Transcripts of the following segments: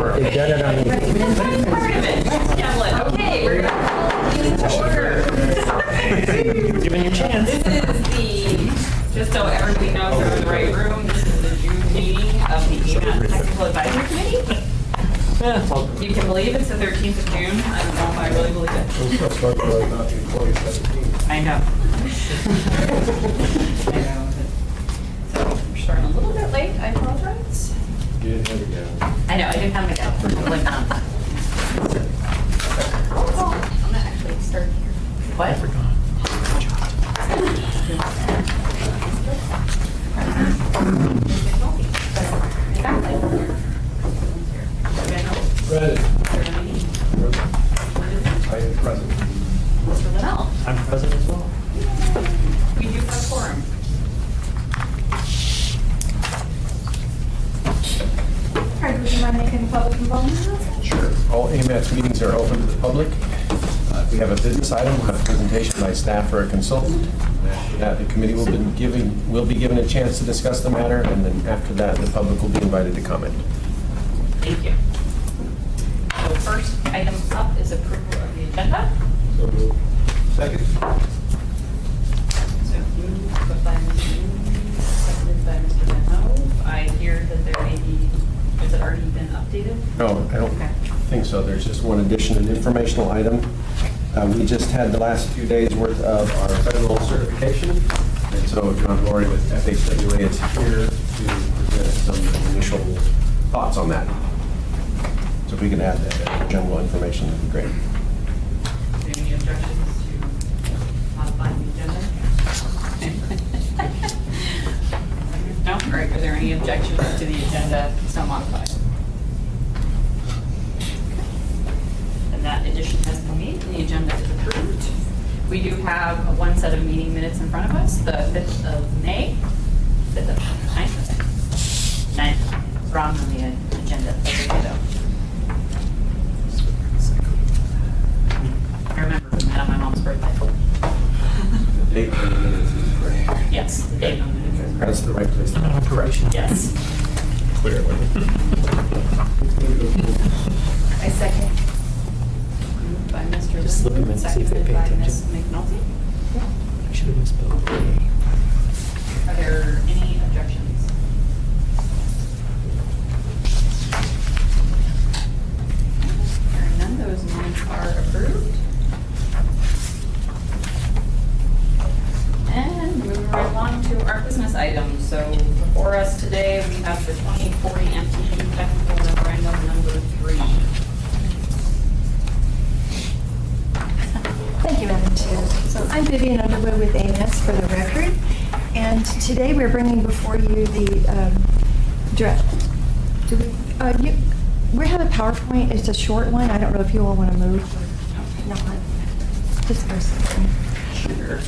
camera. They've got it on the. Okay, we're going to order. Giving you a chance. This is just so everybody knows we're in the right room, this is the June meeting of the AMATS Technical Advisory Committee. Yeah, it's all You can believe it's the 13th of June. I don't know if I really believe it. I know. I know. So we're starting a little bit late. I apologize. You didn't have it yet. I know, I didn't have my gal. I'm gonna actually start here. What? I forgot. Ready. I am present. Mr. Linnell. I'm present as well. We do have a quorum. Craig, would you mind making a public involvement announcement? Sure. All AMATS meetings are open to the public. If we have a business item, we'll have a presentation by staff or a consultant. After that, the committee will be given a chance to discuss the matter, and then after that, the public will be invited to comment. Thank you. So first item up is approval of the agenda. Second. So moved by Mr. Mooney, seconded by Mr. Van Hove. I hear that there may be, has it already been updated? No, I don't Okay. think so. There's just one addition, an informational item. We just had the last few days worth of our federal certification. And so John Laurie with FHWA is here to present some initial thoughts on that. So if we can add that general information, that'd be great. Any objections to modifying the agenda? No? All right, are there any objections to the agenda so modified? And that addition has been made, and the agenda is approved. We do have one set of meeting minutes in front of us, the 5th of May, 5th of 9th. It's wrong on the agenda. That's okay, though. I remember from that on my mom's birthday. The date on the minutes is correct. Yes, the date on the minutes. That's the right place. Correct. Yes. Clearly. I second. Moved by Mr. Just slip them in, Linden, see if they seconded pay by attention. Ms. McNulty. I should have misspelled. Are there any objections? Hearing none, those minutes are approved. And moving right along to our business items. So before us today, we have the 2040 MTP technical memorandum number 3. Thank you, Madam Chair. So I'm Vivian Underwood with AMATS for the record. And today we're bringing before you the draft. We have a PowerPoint. It's a short one. I don't know if you all want to move or not. Just for a second. Sure.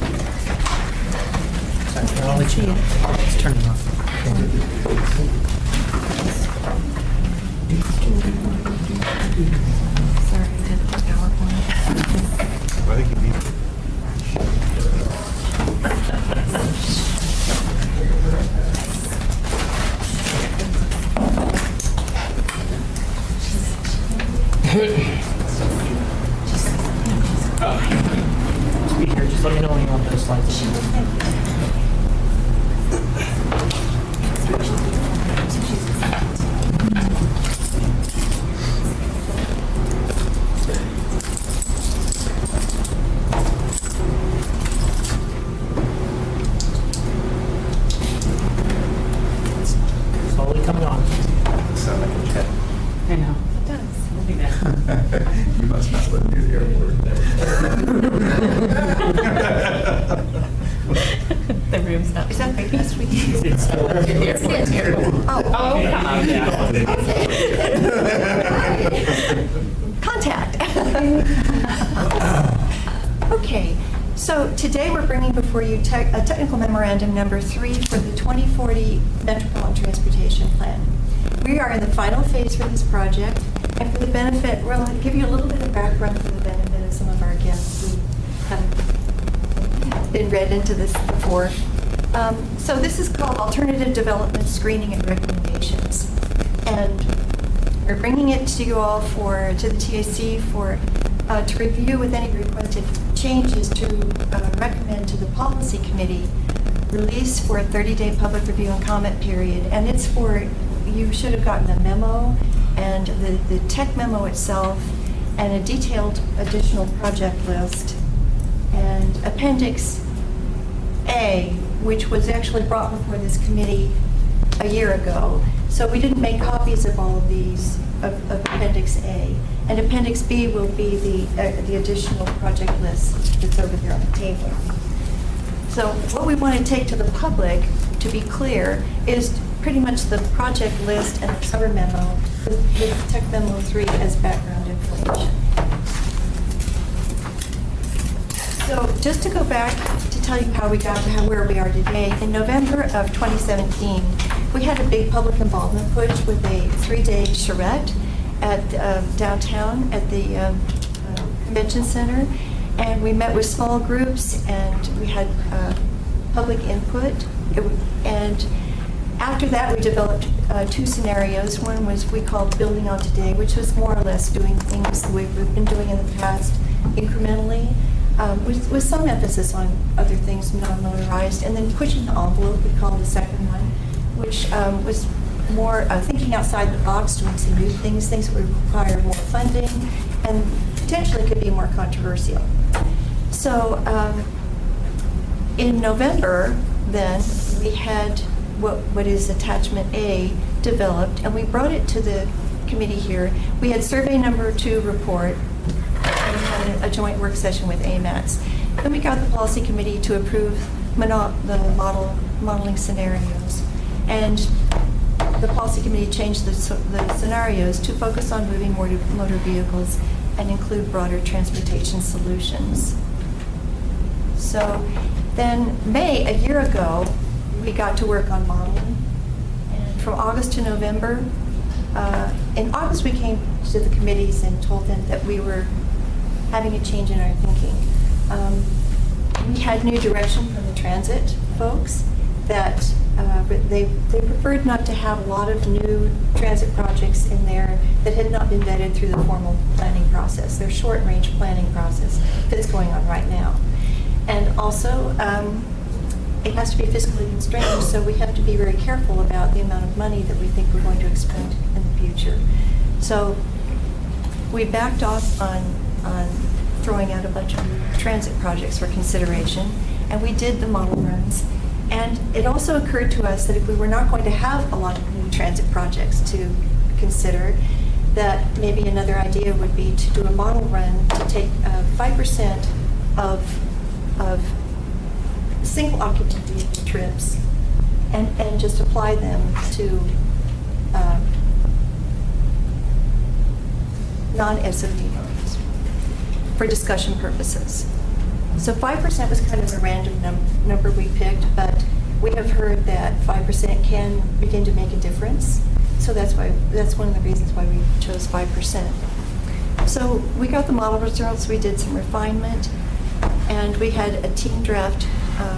I'll let you know. Let's turn it off. Sorry, I did the PowerPoint. I think you need Just be here. Just let me know when you want those slides. Slowly coming on. sound like a cat. I know. It does. We'll do that. You must not live near the airport. The room's not. Is that right? Yes, we It's still here. Oh, Oh, come on. Contact. Okay, so today we're bringing before you a technical memorandum number 3 for the 2040 Metropolitan Transportation Plan. We are in the final phase for this project, and for the benefit, we'll give you a little bit of background for the benefit of some of our guests who haven't been read into this before. So this is called Alternative Development Screening and Recommendations. And We're bringing it to you all to the TAC to review with any requested changes to recommend to the policy committee release for a 30-day public review and comment period. And it's you should have gotten the memo and the tech memo itself and a detailed additional project list and Appendix A, which was actually brought before this committee a year ago. So we didn't make copies of all of these, of Appendix A. And Appendix B will be the additional project list that's over here on the table. So what we want to take to the public, to be clear, is pretty much the project list and the cover memo with Tech Memo 3 as background information. So just to go back to tell you how we got to where we are today, in November of 2017, we had a big public involvement push with a 3-day charrette at downtown at the convention center, and we met with small groups and we had public input. And after that, we developed 2 scenarios. One was we called Building on Today, which was more or less doing things the way we've been doing in the past, incrementally, with some emphasis on other things non-motorized, and then pushing the envelope, we called the second one, which was more thinking outside the box, doing some new things that would require more funding, and potentially could be more controversial. So in November, then, we had what is Attachment A developed, and we brought it to the committee here. We had survey number 2 report, and we had a joint work session with AMATS. Then we got the policy committee to approve the modeling scenarios. And the policy committee changed the scenarios to focus on moving more to motor vehicles and include broader transportation solutions. So then May, a year ago, we got to work on modeling. And from August to November, in August we came to the committees and told them that we were having a change in our thinking. We had new direction from the transit folks that they preferred not to have a lot of new transit projects in there that had not been vetted through the formal planning process, their short-range planning process that's going on right now. And also, it has to be fiscally constrained, so we have to be very careful about the amount of money that we think we're going to expend in the future. So we backed off on throwing out a bunch of transit projects for consideration, and we did the model runs. And it also occurred to us that if we were not going to have a lot of new transit projects to consider, that maybe another idea would be to do a model run to take 5% of single occupant vehicle trips and just apply them to non-SOD modes for discussion purposes. So 5% was kind of a random number we picked, but we have heard that 5% can begin to make a difference. So that's one of the reasons why we chose 5%. So we got the model results, we did some refinement, and we had a team draft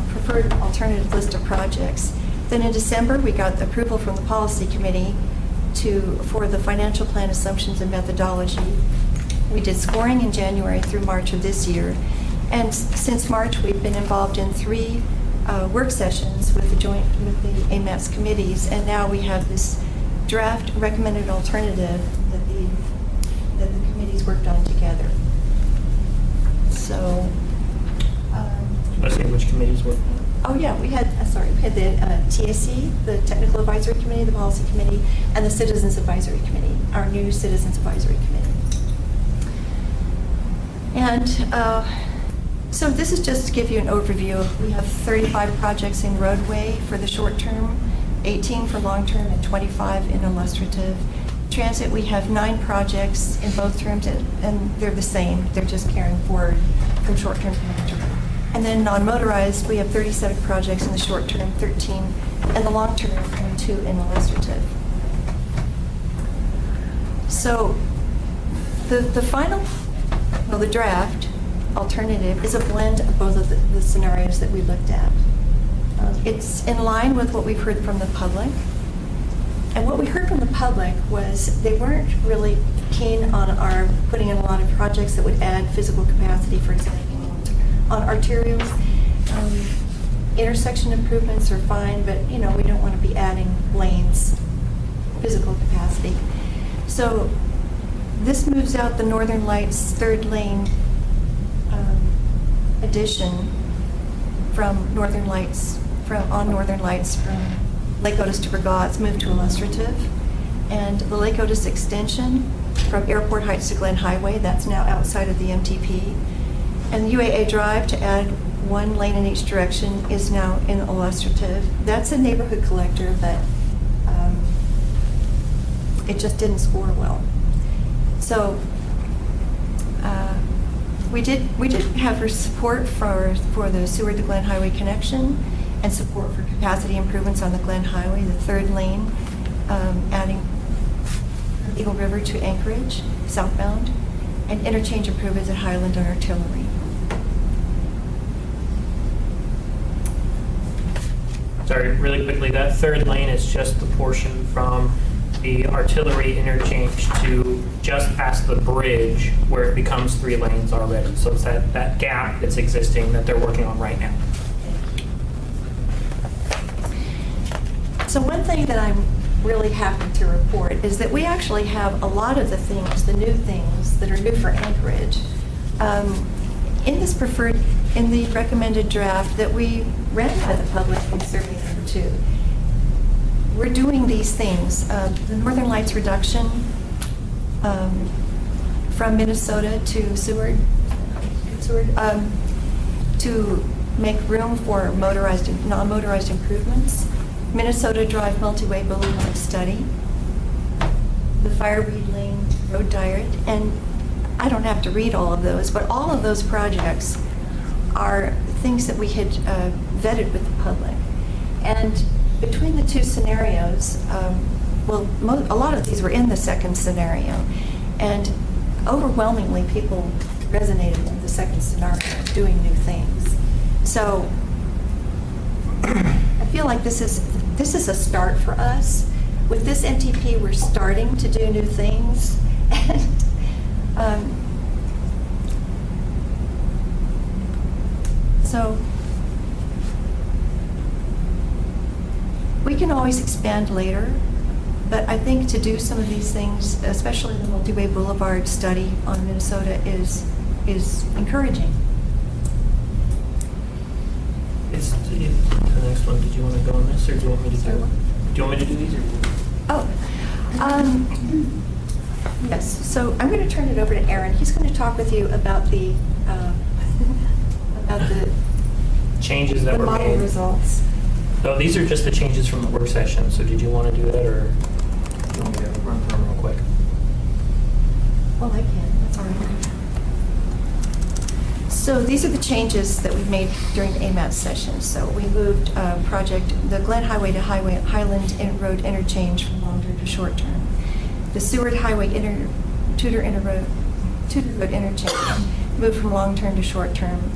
preferred alternative list of projects. Then in December, we got approval from the policy committee for the financial plan assumptions and methodology. We did scoring in January through March of this year. And since March, we've been involved in 3 work sessions with the AMATS committees, and now we have this draft recommended alternative that the committees worked on together. So, I say which committees were. oh yeah, we had the TAC, the Technical Advisory Committee, the Policy Committee, and the Citizens Advisory Committee, our new Citizens Advisory Committee. And so this is just to give you an overview. We have 35 projects in roadway for the short term, 18 for long term, and 25 in illustrative. Transit, we have 9 projects in both terms, and they're the same. They're just carrying forward from short term to long term. And then non-motorized, we have 37 projects in the short term, 13 in the long term, and 2 in illustrative. So the final, well, the draft alternative is a blend of both of the scenarios that we looked at. It's in line with what we've heard from the public, And what we heard from the public was they weren't really keen on our putting in a lot of projects that would add physical capacity, for example, on arterials. Intersection improvements are fine, but we don't want to be adding lanes, physical capacity. So this moves out the Northern Lights third lane addition from Northern Lights, from Lake Otis to Burgaw. It's moved to illustrative. And the Lake Otis extension from Airport Heights to Glen Highway, that's now outside of the MTP. And UAA Drive to add one lane in each direction is now in illustrative. That's a neighborhood collector, but it just didn't score well. So we did have her support for the Seward to Glen Highway connection and support for capacity improvements on the Glen Highway, the third lane, adding from Eagle River to Anchorage, southbound, and interchange improvements at Highland and Artillery. Sorry, really quickly, that third lane is just the portion from the Artillery interchange to just past the bridge where it becomes 3 lanes already. So it's that gap that's existing that they're working on right now. So one thing that I'm really happy to report is that we actually have a lot of the things, the new things that are new for Anchorage, in the recommended draft that we ran by the public in survey number 2. We're doing these things. The Northern Lights reduction from Minnesota to Seward, to make room for motorized and non-motorized improvements. Minnesota Drive multi-way boulevard study, the Fireweed Lane road diet, and I don't have to read all of those, but all of those projects are things that we had vetted with the public. And between the two scenarios, a lot of these were in the second scenario, and overwhelmingly people resonated with the second scenario, doing new things. So I feel like this is a start for us. With this MTP, we're starting to do new things, and so we can always expand later, but I think to do some of these things, especially the multi-way boulevard study on Minnesota, is encouraging. It's the next one. Did you want to go on this, or do you want me to do? Do you want me to do these? Or? Oh, yes. So I'm going to turn it over to Aaron. He's going to talk with you about the Changes that were model made. results. So these are just the changes from the work session. So did you want to do that, or do you want me to run through them real quick? Well, I can. That's all right. So these are the changes that we made during the AMATS session. So we moved the Glen Highway to Highland Road interchange from long-term to short-term. The Seward Highway Tudor Road interchange moved from long-term to short-term.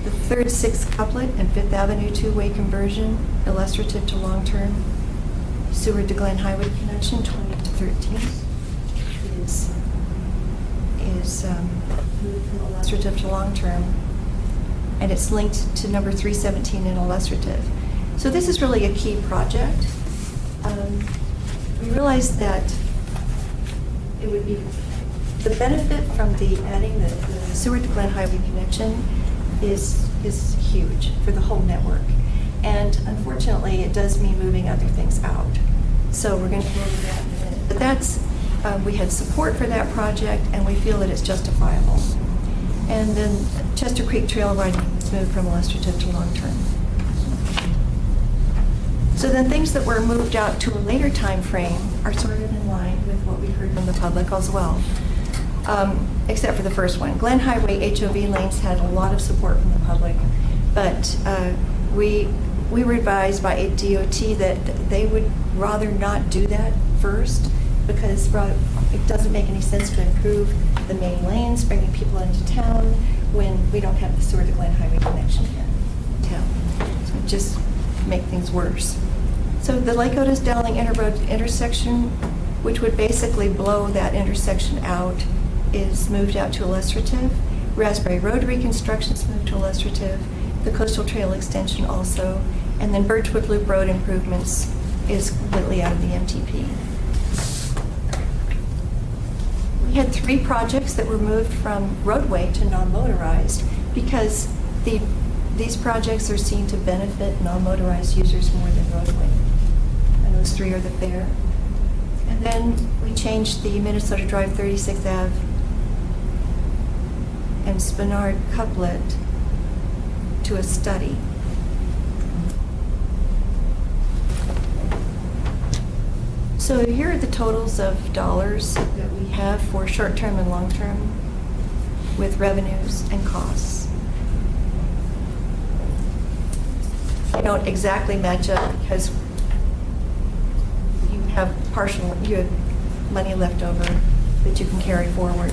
The third, sixth couplet and Fifth Avenue two-way conversion, illustrative to long-term. Seward to Glen Highway connection, 20 to 13, is moved from illustrative to long-term, and it's linked to number 317 in illustrative. So this is really a key project. We realized that it would be the benefit from adding the Seward to Glen Highway connection is huge for the whole network. And unfortunately, it does mean moving other things out. So we're going to go over that in a minute. But that's, we had support for that project, and we feel that it's justifiable. And then Chester Creek Trail riding is moved from illustrative to long-term. So then things that were moved out to a later time frame are sort of in line with what we heard from the public as well. Except for the first one. Glen Highway HOV lanes had a lot of support from the public, but we were advised by DOT that they would rather not do that first, because it doesn't make any sense to improve the main lanes, bringing people into town when we don't have the Seward to Glen Highway connection here in town. So it just make things worse. So the Lake Otis Dowling Interroad intersection, which would basically blow that intersection out, is moved out to illustrative. Raspberry Road reconstruction's moved to illustrative. The Coastal Trail extension also. And then Birchwood Loop Road improvements is completely out of the MTP. We had 3 projects that were moved from roadway to non-motorized because these projects are seen to benefit non-motorized users more than roadway. And those 3 are the fair. And then we changed the Minnesota Drive 36th Ave and Spinard couplet to a study. So here are the totals of dollars that we have for short-term and long-term with revenues and costs. They don't exactly match up because you have money left over that you can carry forward.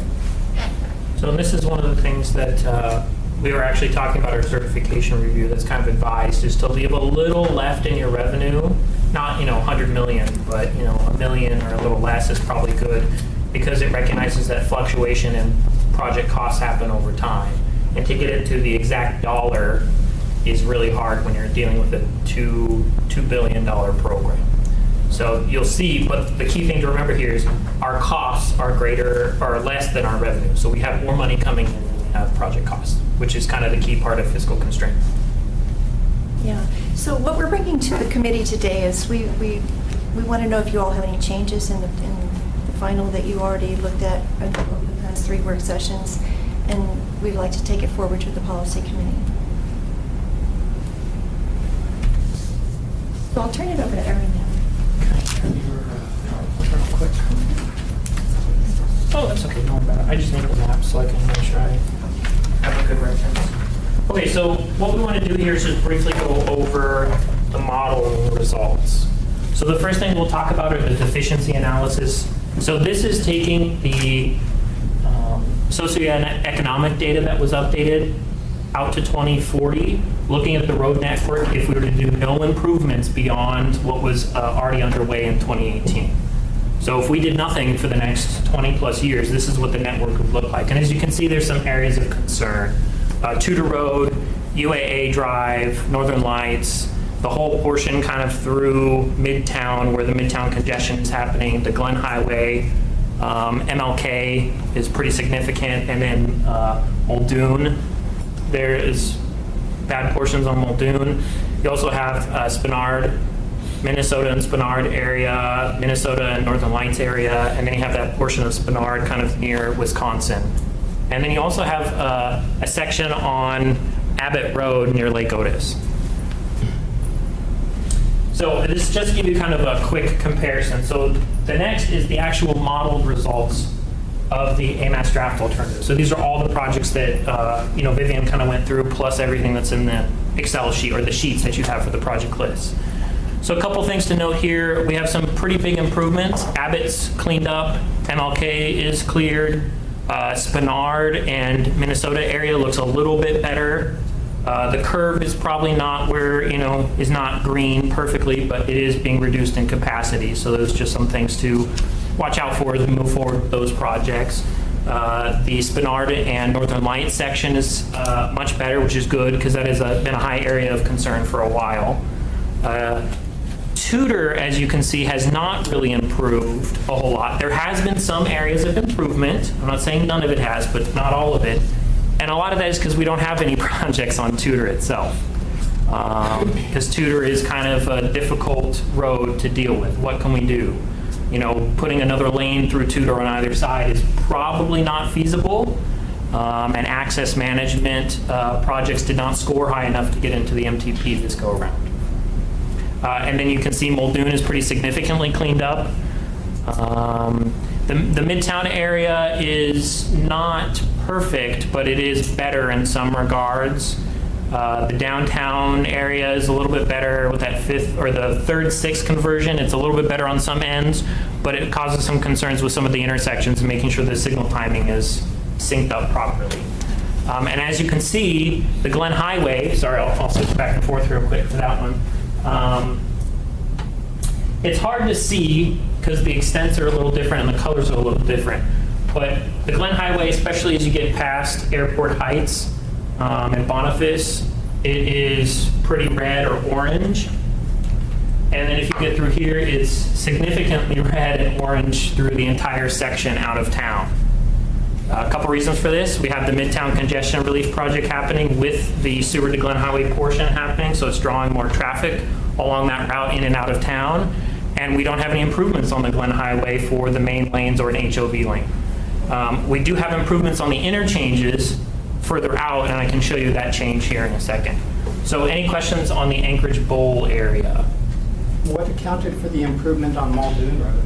So this is one of the things that we were actually talking about our certification review that's kind of advised, is to leave a little left in your revenue. Not, 100 million, but, $1 million or a little less is probably good because it recognizes that fluctuation in project costs happen over time. And to get it to the exact dollar is really hard when you're dealing with a $2 billion program. So you'll see, but the key thing to remember here is our costs are greater or less than our revenue. So we have more money coming in than we have project costs, which is kind of the key part of fiscal constraint. Yeah. So what we're bringing to the committee today is we want to know if you all have any changes in the final that you already looked at over the past 3 work sessions, and we'd like to take it forward to the policy committee. So I'll turn it over to Erin now. Oh, that's okay. Don't worry about it. I just need the map so I can make sure I have a good reference. Okay, so what we want to do here is just briefly go over the modeling results. So the first thing we'll talk about are the deficiency analysis. So this is taking the socioeconomic data that was updated out to 2040, looking at the road network if we were to do no improvements beyond what was already underway in 2018. So if we did nothing for the next 20 plus years, this is what the network would look like. And as you can see, there's some areas of concern. Tudor Road, UAA Drive, Northern Lights, the whole portion kind of through Midtown where the Midtown congestion is happening, the Glen Highway, MLK is pretty significant, and then Muldoon. There is bad portions on Muldoon. You also have Spinard, Minnesota and Spinard area, Minnesota and Northern Lights area, and then you have that portion of Spinard kind of near Wisconsin. And then you also have a section on Abbott Road near Lake Otis. So this just give you kind of a quick comparison. So the next is the actual modeled results of the AMATS draft alternative. So these are all the projects that Vivian kind of went through, plus everything that's in the Excel sheet or the sheets that you have for the project list. So a couple things to note here. We have some pretty big improvements. Abbott's cleaned up. MLK is cleared. Spinard and Minnesota area looks a little bit better. The curve is probably not where, is not green perfectly, but it is being reduced in capacity. So those are just some things to watch out for as we move forward with those projects. The Spinard and Northern Lights section is much better, which is good because that has been a high area of concern for a while. Tudor, as you can see, has not really improved a whole lot. There has been some areas of improvement. I'm not saying none of it has, but not all of it. And a lot of that is because we don't have any projects on Tudor itself. Because Tudor is kind of a difficult road to deal with. What can we do? Putting another lane through Tudor on either side is probably not feasible. And access management projects did not score high enough to get into the MTP this go around. And then you can see Muldoon is pretty significantly cleaned up. The Midtown area is not perfect, but it is better in some regards. The downtown area is a little bit better with that the third, sixth conversion. It's a little bit better on some ends, but it causes some concerns with some of the intersections and making sure the signal timing is synced up properly. And as you can see, the Glen Highway, sorry, I'll switch back and forth real quick for that one. It's hard to see because the extents are a little different and the colors are a little different. But the Glen Highway, especially as you get past Airport Heights and Boniface, it is pretty red or orange. And then if you get through here, it's significantly red and orange through the entire section out of town. A couple reasons for this. We have the Midtown Congestion Relief Project happening with the Seward to Glen Highway portion happening, so it's drawing more traffic along that route in and out of town. And we don't have any improvements on the Glen Highway for the main lanes or an HOV lane. We do have improvements on the interchanges further out, and I can show you that change here in a second. So any questions on the Anchorage Bowl area? What accounted for the improvement on Muldoon Road?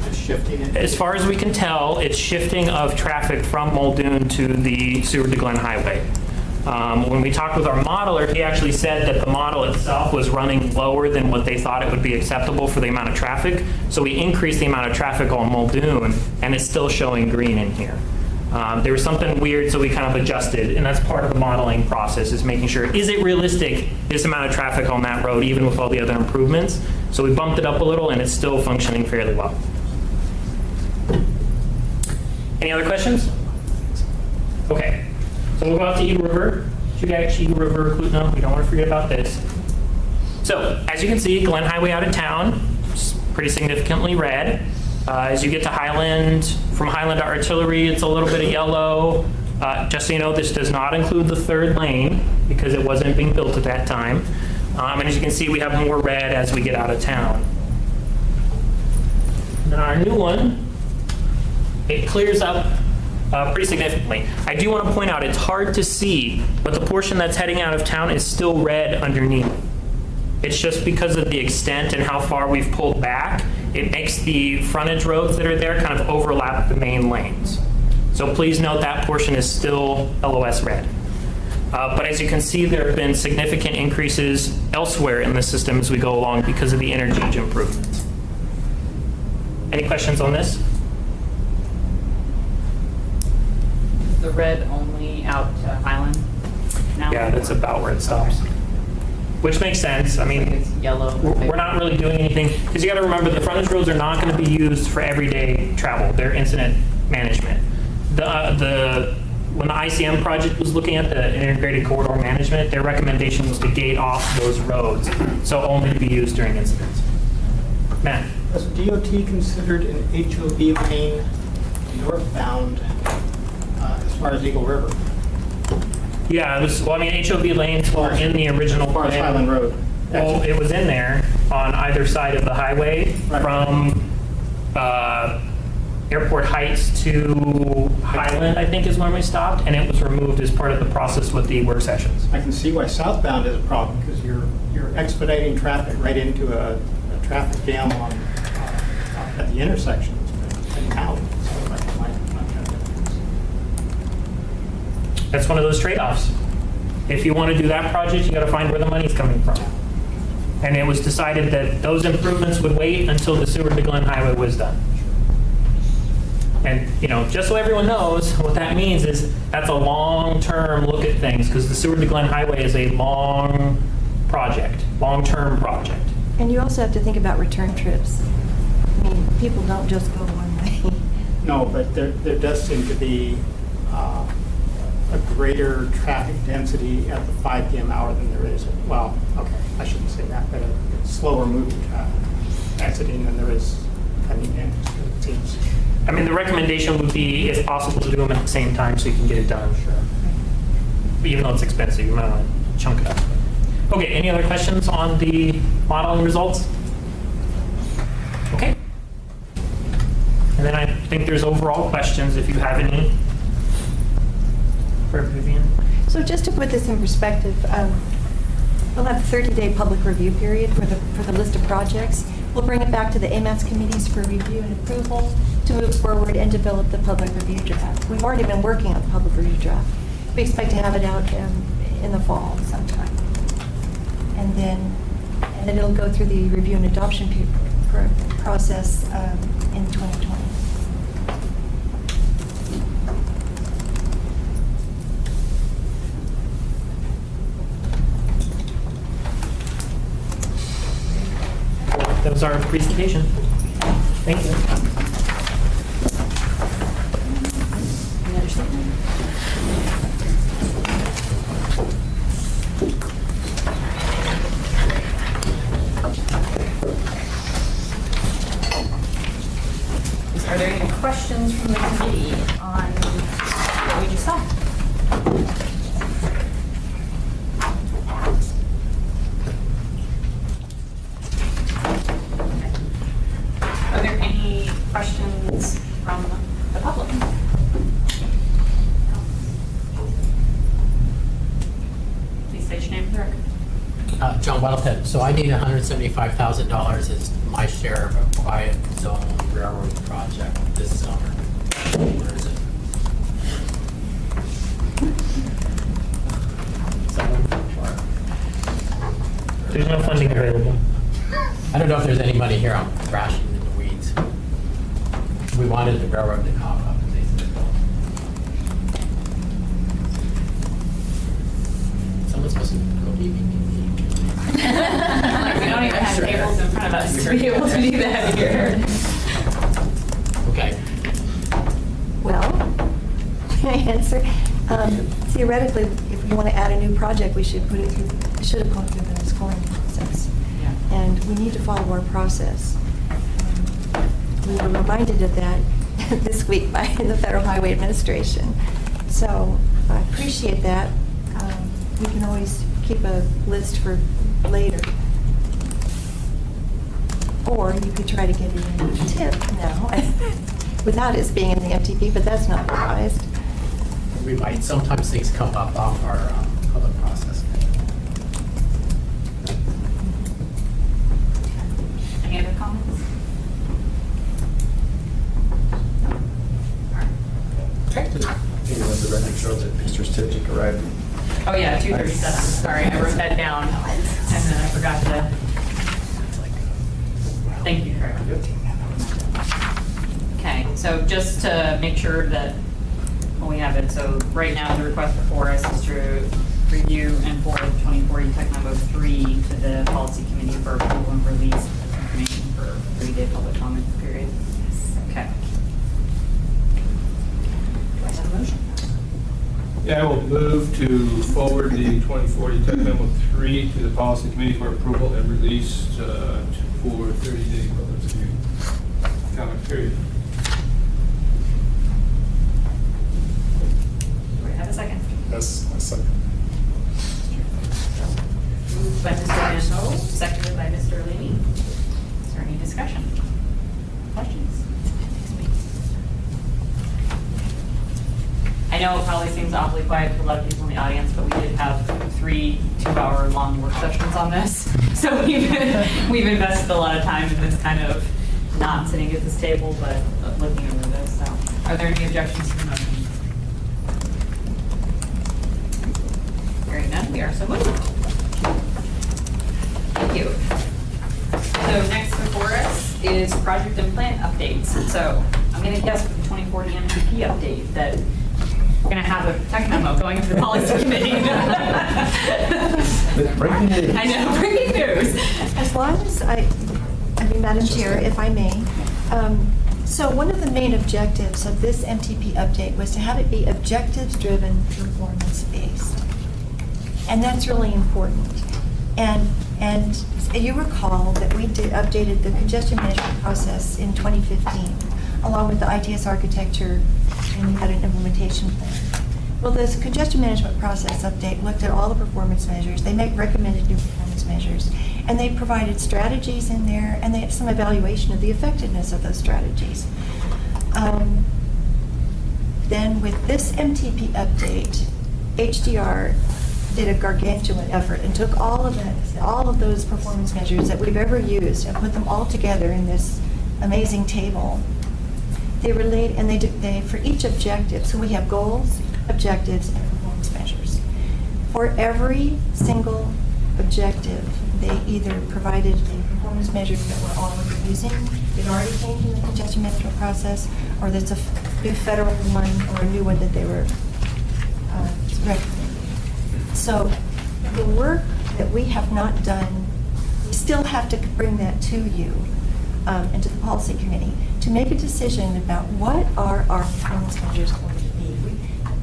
Just shifting it? As far as we can tell, it's shifting of traffic from Muldoon to the Seward to Glen Highway. When we talked with our modeler, he actually said that the model itself was running lower than what they thought it would be acceptable for the amount of traffic. So we increased the amount of traffic on Muldoon, and it's still showing green in here. There was something weird, so we kind of adjusted, and that's part of the modeling process, is making sure, is it realistic, this amount of traffic on that road, even with all the other improvements? So we bumped it up a little, and it's still functioning fairly well. Any other questions? Okay, so we'll go out to Eagle River, Chugach, Eagle River, Kootenai. We don't want to forget about this. So as you can see, Glen Highway out of town, pretty significantly red. As you get to Highland, from Highland to Artillery, it's a little bit of yellow. Just so you know, this does not include the third lane because it wasn't being built at that time. And as you can see, we have more red as we get out of town. Then our new one, it clears up pretty significantly. I do want to point out, it's hard to see, but the portion that's heading out of town is still red underneath. It's just because of the extent and how far we've pulled back, it makes the frontage roads that are there kind of overlap the main lanes. So please note that portion is still LOS red. But as you can see, there have been significant increases elsewhere in the system as we go along because of the interchange improvements. Any questions on this? The red only out to Highland now? Yeah, that's about where it stops. Which makes sense. I mean, It's yellow. we're not really doing anything, because you got to remember the frontage roads are not going to be used for everyday travel. They're incident management. When the ICM project was looking at the integrated corridor management, their recommendation was to gate off those roads, so only to be used during incidents. Matt? Was DOT considered an HOV lane northbound as far as Eagle River? Yeah, it was, well, I mean, HOV lanes were in the original As far as plan. Highland Road? Well, it was in there on either side of the highway Right. from Airport Heights to Highland, I think is when we stopped, and it was removed as part of the process with the work sessions. I can see why southbound is a problem, because you're expediting traffic right into a traffic jam on at the intersections and out. So that might have a difference. That's one of those trade-offs. If you want to do that project, you got to find where the money's coming from. And it was decided that those improvements would wait until the Seward to Glen Highway was done. And, you know, just so everyone knows, what that means is that's a long-term look at things, because the Seward to Glen Highway is a long project, long-term project. And you also have to think about return trips. I mean, people don't just go one way. No, but there does seem to be a greater traffic density at the 5 p.m. hour than there is, well, okay, I shouldn't say that, but a slower moving traffic exiting than there is coming in, it seems. I mean, the recommendation would be, if possible, to do them at the same time so you can get it done. Sure. Even though it's expensive, you might want to chunk it up. Okay, any other questions on the modeling results? Okay. And then I think there's overall questions, if you have any, for Vivian. So just to put this in perspective, we'll have a 30-day public review period for the list of projects. We'll bring it back to the AMATS committees for review and approval to move forward and develop the public review draft. We've already been working on the public review draft. We expect to have it out in the fall sometime. And then it'll go through the review and adoption process in 2020. Those our presentation. Thank you. Any other statement? Are there any questions from the committee on what we just saw? Are there any questions from the public? Please state your name for the record. John Weddleton. So I need $175,000 as my share of a quiet zone railroad project this summer. Where is it? Someone? There's no funding available. I don't know if there's any money here. I'm thrashing in the weeds. We wanted the railroad to come up, and they said no. Someone's supposed to go meet me. Like, we don't even have tables in front of us to be able to do that here. Okay. Well, can I answer? Theoretically, if we want to add a new project, we should put it through, should have gone through the scoring process. Yeah. And we need to follow our process. We were reminded of that this week by the Federal Highway Administration. So I appreciate that. We can always keep a list for later. Or you could try to get it in a tip now, without it being in the MTP, but that's not advised. We might. Sometimes things come up off our public process. Any other comments? Okay. Just you know, the record shows that Mr. Stipchick arrived. Oh, yeah, 2:37. Sorry, I wrote that down, and then I forgot to. Thank you, Craig. Okay, so just to make sure that we have it, so right now the request before us is to review and forward 2040 Tech Memo 3 to the policy committee for approval and release of this information for a 3-day public comment period. Okay. Do I have a motion? Yeah, I will move to forward the 2040 Tech Memo 3 to the Policy Committee for approval and release for 30-day public review comment period. Do I have a second? Yes, a second. Moved by Mr. Manzo, seconded by Mr. Leamy. Is there any discussion? Questions? I know it probably seems awfully quiet to a lot of people in the audience, but we did have 3 2-hour-long work sessions on this. So we've invested a lot of time in this kind of not sitting at this table, but looking over this. So are there any objections to the motion? Hearing none, we are so moved. Thank you. So next before us is project and plan updates. So I'm going to guess for the 2040 MTP update that we're going to have a tech memo going to the policy committee. Breaking news. I know, breaking news. As long as I mean, Madam Chair, if I may. So one of the main objectives of this MTP update was to have it be objectives-driven, performance-based. And that's really important. And you recall that we updated the congestion management process in 2015, along with the ITS architecture, and you had an implementation plan. Well, this congestion management process update looked at all the performance measures. They recommended new performance measures, and they provided strategies in there, and they had some evaluation of the effectiveness of those strategies. Then with this MTP update, HDR did a gargantuan effort and took all of those performance measures that we've ever used and put them all together in this amazing table. They relate, and they for each objective. So we have goals, objectives, and performance measures. For every single objective, they either provided the performance measures that we're already using, that already came from the congestion management process, or that's a new federal one or a new one that they were recommending. So the work that we have not done, still have to bring that to you and to the policy committee to make a decision about what are our performance measures going to be.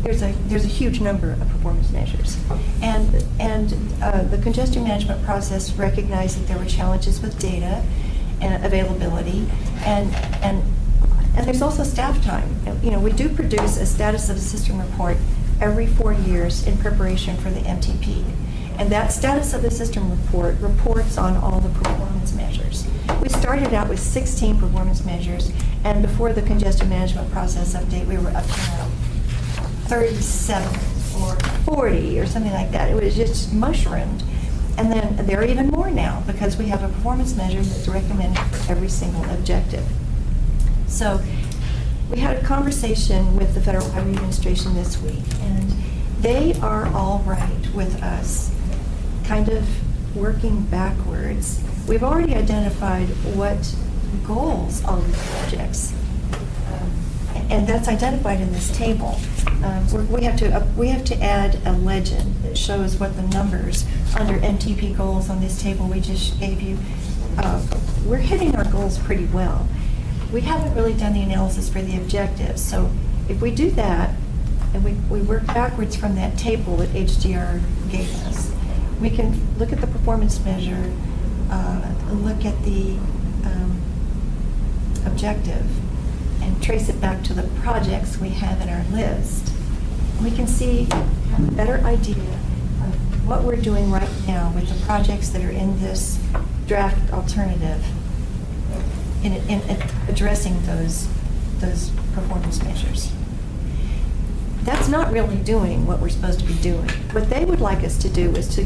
There's a huge number of performance measures. And the congestion management process recognized that there were challenges with data and availability, and there's also staff time. You know, we do produce a status of the system report every 4 years in preparation for the MTP. And that status of the system report reports on all the performance measures. We started out with 16 performance measures, and before the congestion management process update, we were up to about 37 or 40 or something like that. It was just mushroomed. And then there are even more now because we have a performance measure that's recommended for every single objective. So we had a conversation with the Federal Highway Administration this week, and they are all right with us kind of working backwards. We've already identified what goals all these projects, and that's identified in this table. We have to add a legend that shows what the numbers under MTP goals on this table we just gave you. We're hitting our goals pretty well. We haven't really done the analysis for the objectives, so if we do that and we work backwards from that table that HDR gave us, we can look at the performance measure, look at the objective, and trace it back to the projects we have in our list. We can have a better idea of what we're doing right now with the projects that are in this draft alternative in addressing those performance measures. That's not really doing what we're supposed to be doing. What they would like us to do is to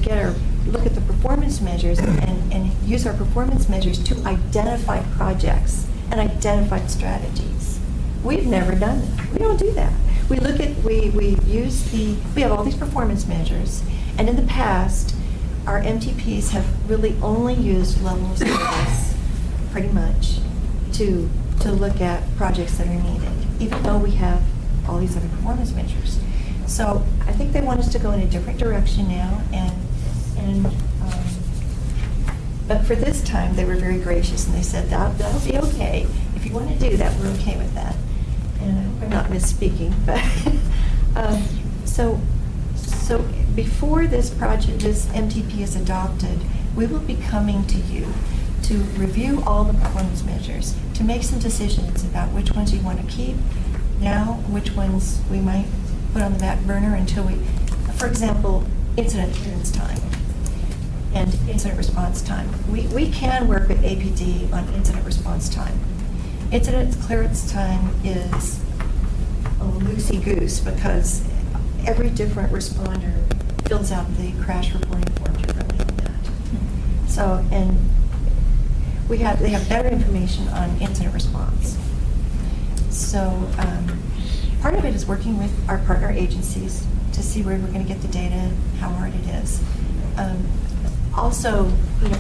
look at the performance measures and use our performance measures to identify projects and identify strategies. We've never done that. We don't do that. We have all these performance measures, and in the past, our MTPs have really only used level of service, pretty much, to look at projects that are needed, even though we have all these other performance measures. So I think they want us to go in a different direction now, but for this time, they were very gracious, and they said, that'll be okay. If you want to do that, we're okay with that. And I'm not misspeaking, but so before this MTP is adopted, we will be coming to you to review all the performance measures, to make some decisions about which ones you want to keep now, which ones we might put on the back burner until for example, incident clearance time and incident response time. We can work with APD on incident response time. Incident clearance time is a loosey-goose because every different responder fills out the crash reporting form differently on that. So, and they have better information on incident response. So part of it is working with our partner agencies to see where we're going to get the data, how hard it is. Also,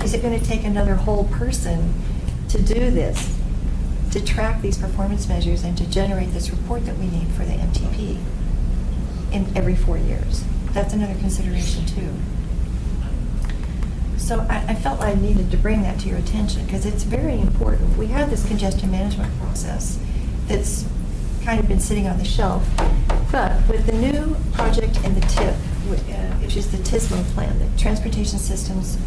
is it going to take another whole person to do this, to track these performance measures and to generate this report that we need for the MTP in every 4 years? That's another consideration too. So I felt I needed to bring that to your attention because it's very important. We have this congestion management process that's kind of been sitting on the shelf, but with the new project in the TIP, which is the TSMO plan, the Transportation Systems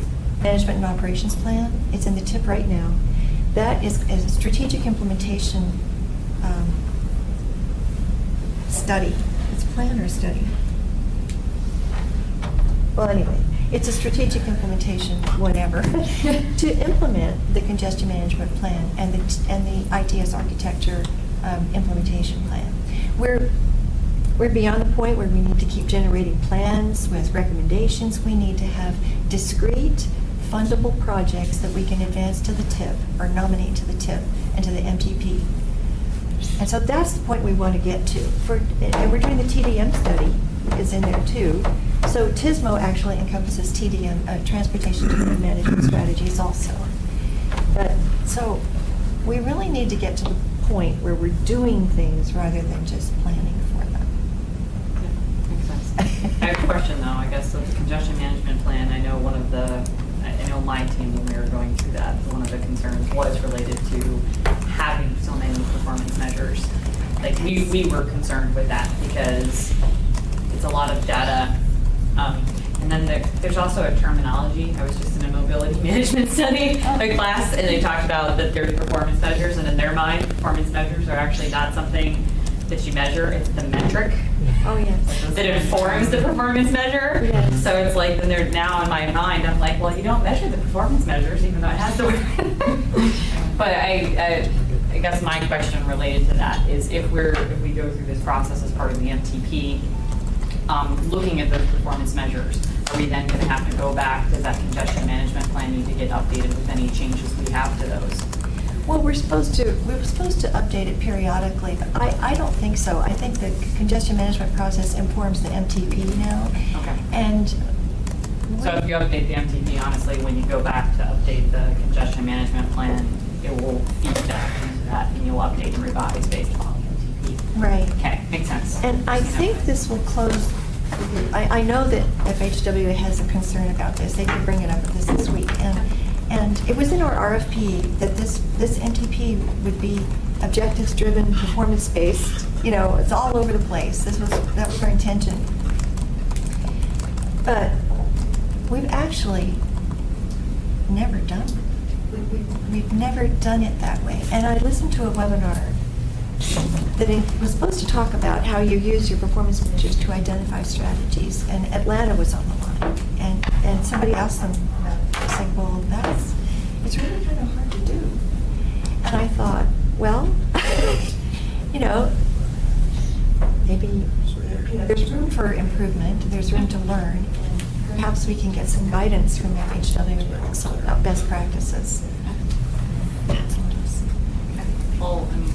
Management and Operations Plan, it's in the TIP right now. That is a strategic implementation study. It's a plan or a study? Well, anyway, it's a strategic implementation, whatever, to implement the congestion management plan and the ITS architecture implementation plan. We're beyond the point where we need to keep generating plans with recommendations. We need to have discrete, fundable projects that we can advance to the TIP or nominate to the TIP and to the MTP. And so that's the point we want to get to. And we're doing the TDM study is in there too. So TSMO actually encompasses TDM, Transportation Demand Management Strategies also. But so we really need to get to the point where we're doing things rather than just planning for them. Yeah, makes sense. I have a question though, I guess, of the congestion management plan. I know one of the, I know my team, when we were going through that, one of the concerns was related to having so many performance measures. Like, we were concerned with that because it's a lot of data. And then there's also a terminology. I was just in a mobility management study class, and they talked about that there's performance measures, and in their mind, performance measures are actually not something that you measure, it's the metric Oh, yes. that informs the performance measure. Yes. So it's like, then they're now in my mind, I'm like, well, you don't measure the performance measures, even though it has the word. But I guess my question related to that is if we go through this process as part of the MTP, looking at those performance measures, are we then going to have to go back? Does that congestion management plan need to get updated with any changes we have to those? Well, we were supposed to update it periodically, but I don't think so. I think the congestion management process informs the MTP now. Okay. And So if you update the MTP, honestly, when you go back to update the congestion management plan, it will feed back into that, and you'll update and revise based on the MTP. right. Okay, makes sense. And I think this will close, I know that FHWA has a concern about this. They did bring it up this week. And it was in our RFP that this MTP would be objectives-driven, performance-based. You know, it's all over the place. That was our intention. But we've actually never done it. We've never done it that way. And I listened to a webinar that it was supposed to talk about how you use your performance measures to identify strategies, and Atlanta was on the line, and somebody asked them about it. I said, well, it's really kind of hard to do. And I thought, well, maybe there's room for improvement, there's room to learn, and perhaps we can get some guidance from FHWA about best practices. Well, I mean,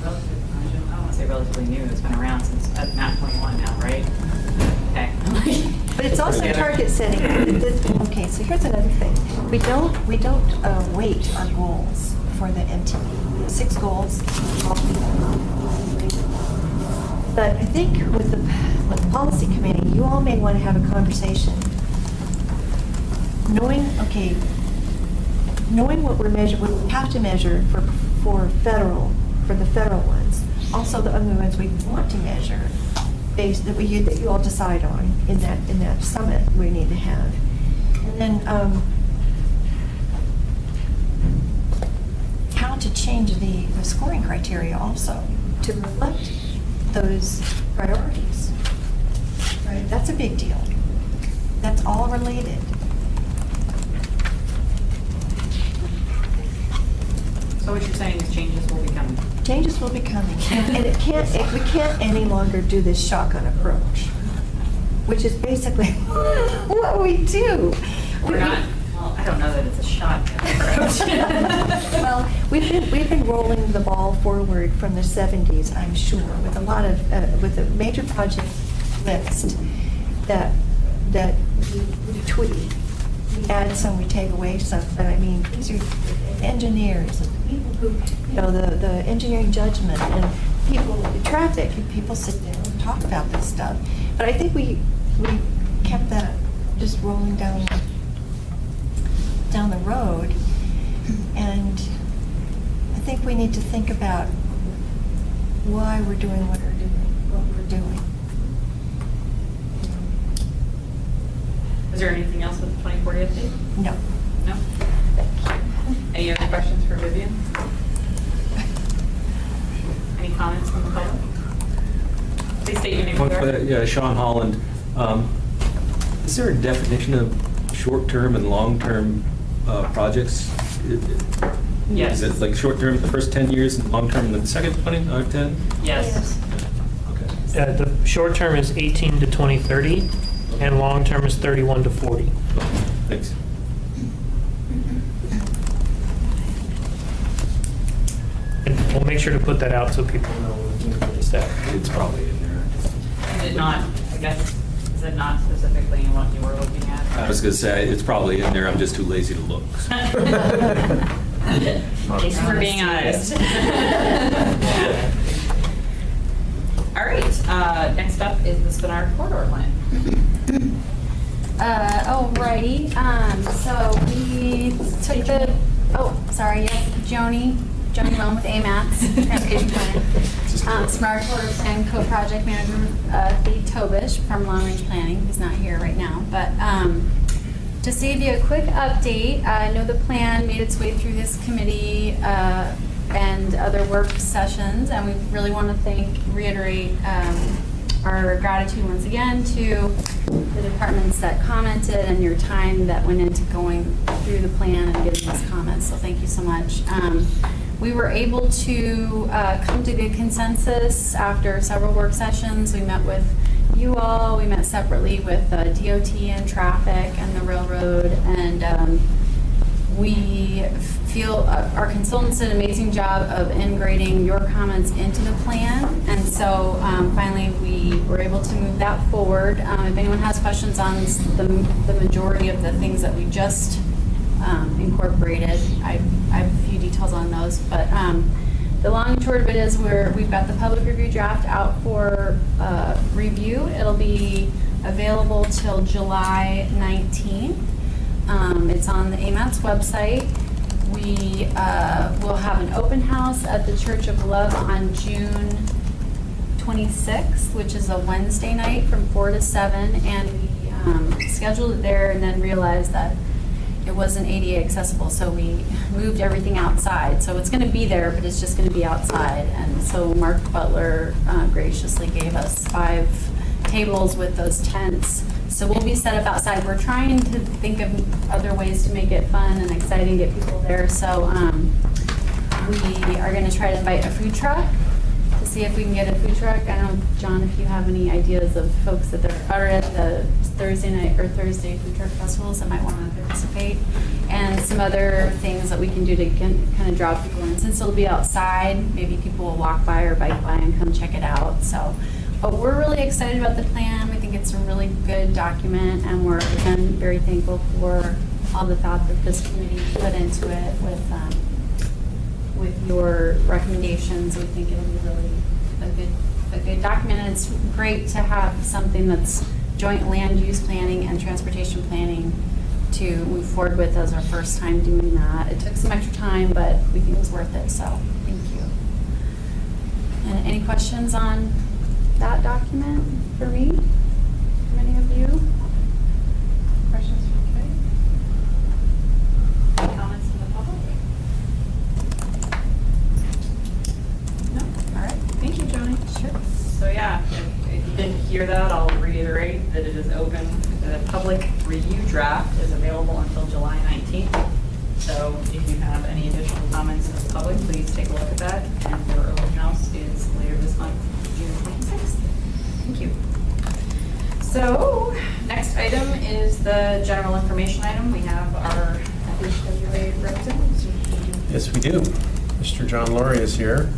I don't want to say relatively new, it's been around since MAP 21 now, right? Okay. But it's also target setting. Okay, so here's another thing. We don't weight our goals for the MTP. 6 goals. But I think with the policy committee, you all may want to have a conversation, knowing what we have to measure for the federal ones, also the other ones we want to measure, that you all decide on in that summit we need to have. And then how to change the scoring criteria also to reflect those priorities. Right? That's a big deal. That's all related. So what you're saying is changes will be coming. Changes will be coming, and we can't any longer do this shotgun approach, which is basically what we do. We're not, well, I don't know that it's a shotgun approach. Well, we've been rolling the ball forward from the 70s, I'm sure, with a lot of with a major project list that we tweak. We add some, we take away some, but I mean, these are engineers, and people who, the engineering judgment, and people, traffic, people sit down and talk about this stuff. But I think we kept that just rolling down the road, and I think we need to think about why we're doing what we're doing. Is there anything else with the 2040 update? No. No? Any other questions for Vivian? Any comments from the public? Please state your name and address. Yeah, Sean Holland. Is there a definition of short-term and long-term projects? Yes. Is it like short-term the first 10 years and long-term the second 10? Yes. Okay. The short term is 18 to 2030, and long term is 31 to 40. Thanks. And we'll make sure to put that out so people know when it's that. It's probably in there. Is it not, I guess, is it not specifically in what you were looking at? I was going to say, it's probably in there, I'm just too lazy to look. Thanks for being honest. All right, next up is the Spinard Corridor Plan. Alrighty, so we took the, yes, Joni Lone with AMATS, Transportation Planning. Smart Quarter Plan Co-Project Manager, Thede Tobish from Long Range Planning, who's not here right now, but to give you a quick update, I know the plan made its way through this committee and other work sessions, and we really want to reiterate our gratitude once again to the departments that commented and your time that went into going through the plan and giving us comments, so thank you so much. We were able to come to good consensus after several work sessions. We met with you all, we met separately with DOT and traffic and the railroad, and we feel our consultants did an amazing job of integrating your comments into the plan, and so finally we were able to move that forward. If anyone has questions on the majority of the things that we just incorporated, I have a few details on those, but the long and short of it is we've got the public review draft out for review. It'll be available till July 19th. It's on the AMATS website. We will have an open house at the Church of Love on June 26th, which is a Wednesday night from 4 to 7, and we scheduled it there and then realized that it wasn't ADA accessible, so we moved everything outside. So it's going to be there, but it's just going to be outside. And so Mark Butler graciously gave us 5 tables with those tents. So we'll be set up outside. We're trying to think of other ways to make it fun and exciting, get people there. So we are going to try to invite a food truck to see if we can get a food truck. I don't know, John, if you have any ideas of folks that are at the Thursday night or Thursday food truck festivals that might want to participate, and some other things that we can do to kind of draw people in. Since it'll be outside, maybe people will walk by or bike by and come check it out. So, but we're really excited about the plan. We think it's a really good document, and we're again very thankful for all the thought that this committee put into it with your recommendations. We think it'll be really a good document, and it's great to have something that's joint land use planning and transportation planning to move forward with as our first time doing that. It took some extra time, but we think it was worth it, so thank you. And any questions on that document for me? From any of you? Questions for Kay? Any comments from the public? No? All right. Thank you, Joni. Sure. So yeah, if you didn't hear that, I'll reiterate that it is open. The public review draft is available until July 19th. So if you have any additional comments as the public, please take a look at that. And your open house is later this month, June 26th. Thank you. So next item is the general information item. We have our FHWA representative. Yes, we do. Mr. John Laurie is here.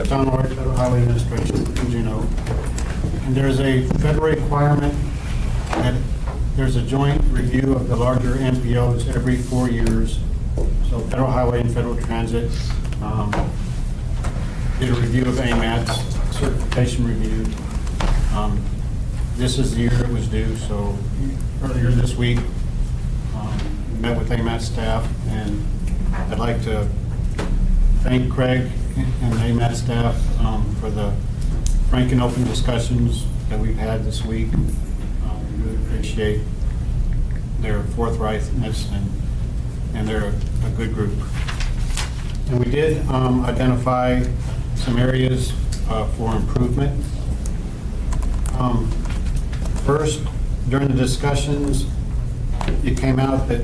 John Laurie, Federal Highway Administration, as you know. And there's a federal requirement that there's a joint review of the larger MPOs every 4 years. So Federal Highway and Federal Transit did a review of AMATS, certification review. This is the year it was due, so earlier this week, we met with AMATS staff, and I'd like to thank Craig and the AMATS staff for the frank and open discussions that we've had this week. We really appreciate their forthrightness, and they're a good group. And we did identify some areas for improvement. First, during the discussions, it came out that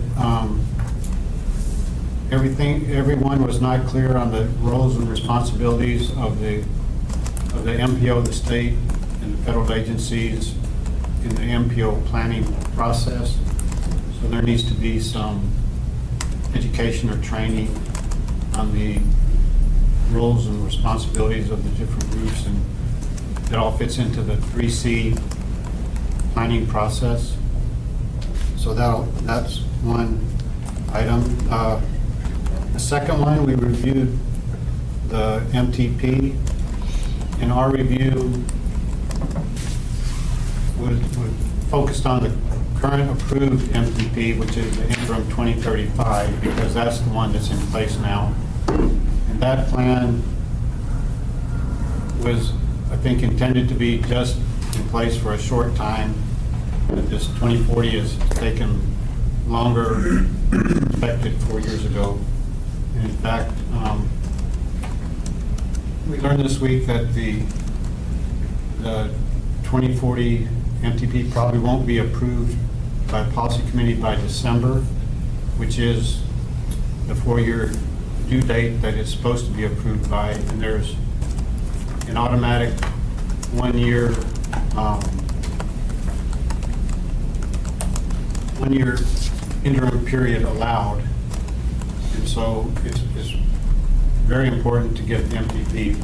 everyone was not clear on the roles and responsibilities of the MPO, the state, and the federal agencies in the MPO planning process. So there needs to be some education or training on the roles and responsibilities of the different groups, and it all fits into the 3C planning process. So that's one item. The second one, we reviewed the MTP. In our review, was focused on the current approved MPP, which is the interim 2035, because that's the one that's in place now. And that plan was, I think, intended to be just in place for a short time. But this 2040 has taken longer than expected 4 years ago. And in fact, we learned this week that the 2040 MTP probably won't be approved by policy committee by December, which is the 4-year due date that it's supposed to be approved by. And there's an automatic 1-year interim period allowed. And so it's very important to get the MPP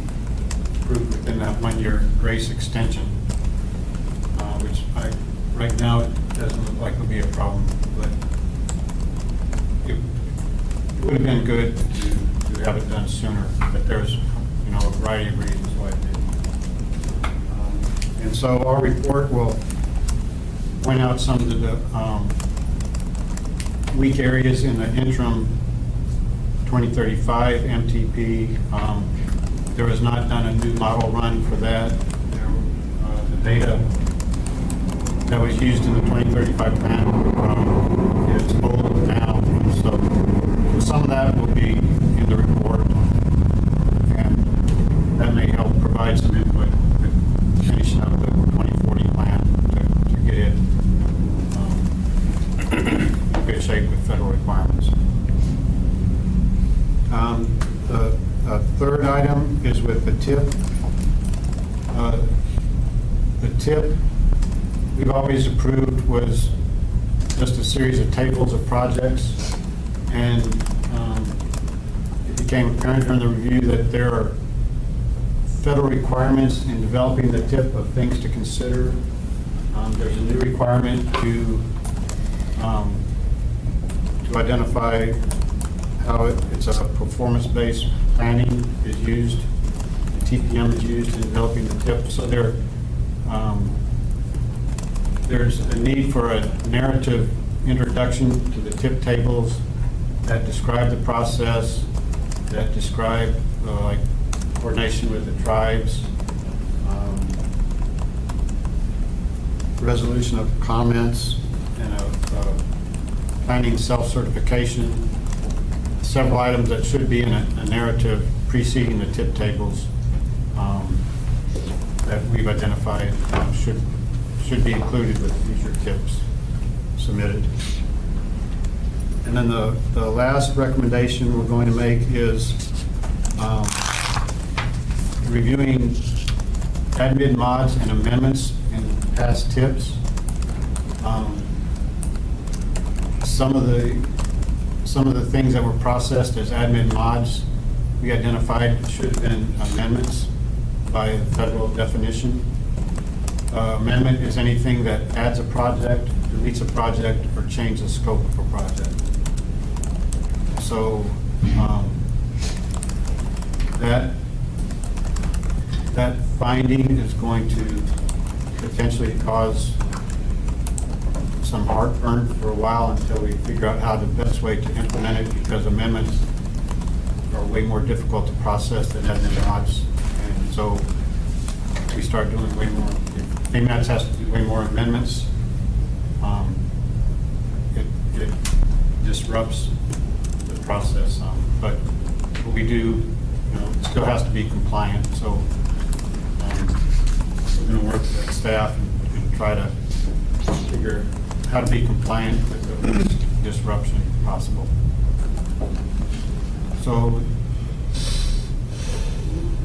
approved within that 1-year grace extension, which right now it doesn't look like it'll be a problem, but it would have been good to have it done sooner, but there's, a variety of reasons why it didn't. And so our report will point out some of the weak areas in the interim 2035 MTP. There was not done a new model run for that. The data that was used in the 2035 plan is old now, so some of that will be in the report, and that may help provide some input with finishing up the 2040 plan to get it in good shape with federal requirements. The third item is with the TIP. The TIP we've always approved was just a series of tables of projects, and it became apparent during the review that there are federal requirements in developing the TIP of things to consider. There's a new requirement to identify how it's a performance-based planning is used, the TPM is used in developing the TIP. So there's a need for a narrative introduction to the TIP tables that describe the process, that describe like coordination with the tribes, resolution of comments, and a planning self-certification. Several items that should be in a narrative preceding the TIP tables that we've identified should be included with future TIPs submitted. And then the last recommendation we're going to make is reviewing admin mods and amendments in past TIPs. Some of the things that were processed as admin mods, we identified should have been amendments by federal definition. Amendment is anything that adds a project, deletes a project, or changes the scope of a project. So that finding is going to potentially cause some heartburn for a while until we figure out how the best way to implement it, because amendments are way more difficult to process than admin mods. And so we start doing way more. If AMATS has to do way more amendments, it disrupts the process. But what we do, it still has to be compliant. So we're going to work with staff and try to figure how to be compliant with the least disruption possible. So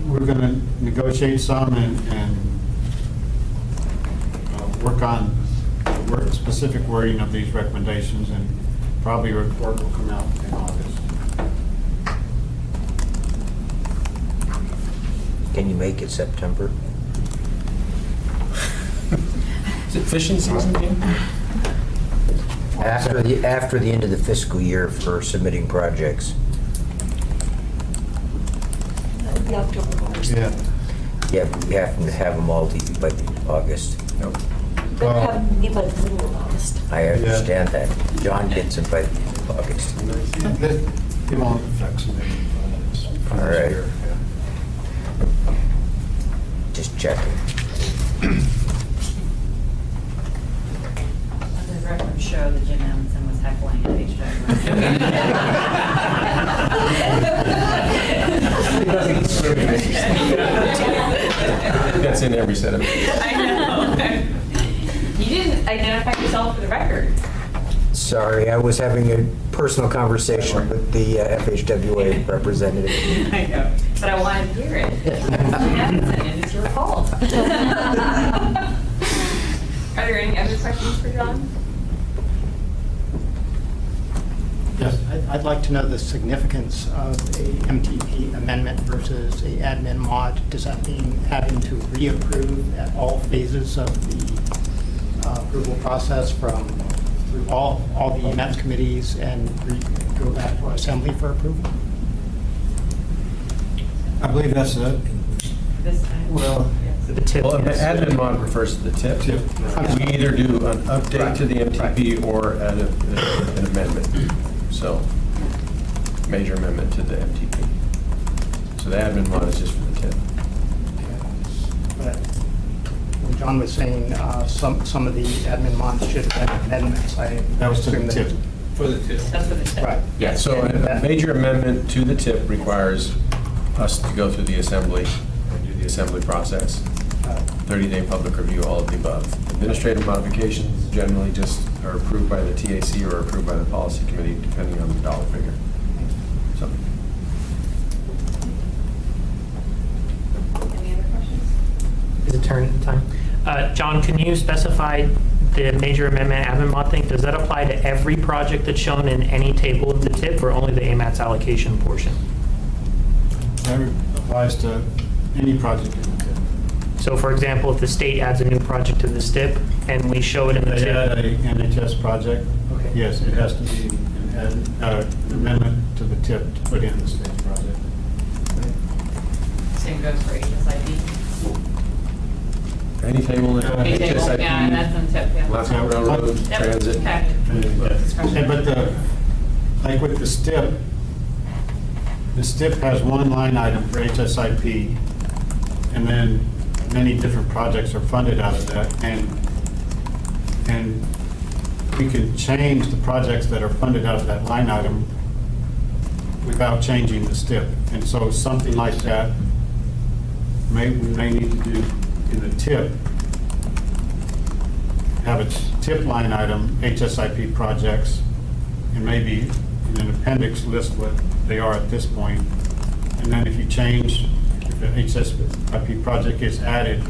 we're going to negotiate some and work on the specific wording of these recommendations, and probably a report will come out in August. Can you make it September? Is it fishing season again? After the end of the fiscal year for submitting projects. The October 1st. Yeah. Yeah, we have to have them all by August. Nope. Well, have me by the middle of August. I understand that. John gets it by the end of August. It won't affect some. All right. Just checking. Let the record show that Jim Amundsen was heckling at each That's in every set of meetings. I know. You didn't identify yourself for the record. Sorry, I was having a personal conversation with the FHWA representative. I know. But I wanted to hear it. Jim Amundsen, and it's your fault. Are there any other questions for John? Yes, I'd like to know the significance of a MTP amendment versus a admin mod. Does that mean having to reapprove at all phases of the approval process from through all the AMATS committees and go back to assembly for approval? I believe that's it. This time? Well, The tip, Well, yes. admin mod refers to the tip. Tip, right. We either do an update to the MTP or add an amendment. So, major amendment to the MTP. So the admin mod is just for the tip. But when John was saying some of the admin mods should have amendments, I That was to the assume tip. For the tip. That's for the tip. Right. Yeah, so a major amendment to the tip requires us to go through the assembly and do the assembly process. 30-day public review, all of the above. Administrative modifications generally just are approved by the TAC or approved by the policy committee, depending on the dollar figure. So, Any other questions? Is it turn time? John, can you specify the major amendment admin mod thing? Does that apply to every project that's shown in any table of the tip or only the AMATS allocation portion? That applies to any project in the tip. So for example, if the state adds a new project to this tip and we show it in the They add tip. a NHS project. Okay. Yes, it has to be an amendment to the tip to put in the state project. Same goes for HSIP. any table in Any table, HSIP, yeah, and that's on tip, yeah. last mile railroad, Yep, transit. okay. And but like with the STIP has one line item for HSIP, and then many different projects are funded out of that, and we can change the projects that are funded out of that line item without changing the STIP. And so something like that we may need to do in the TIP, have a TIP line item, HSIP projects, and maybe in an appendix list what they are at this point. And then if you change, if the HSIP project is added,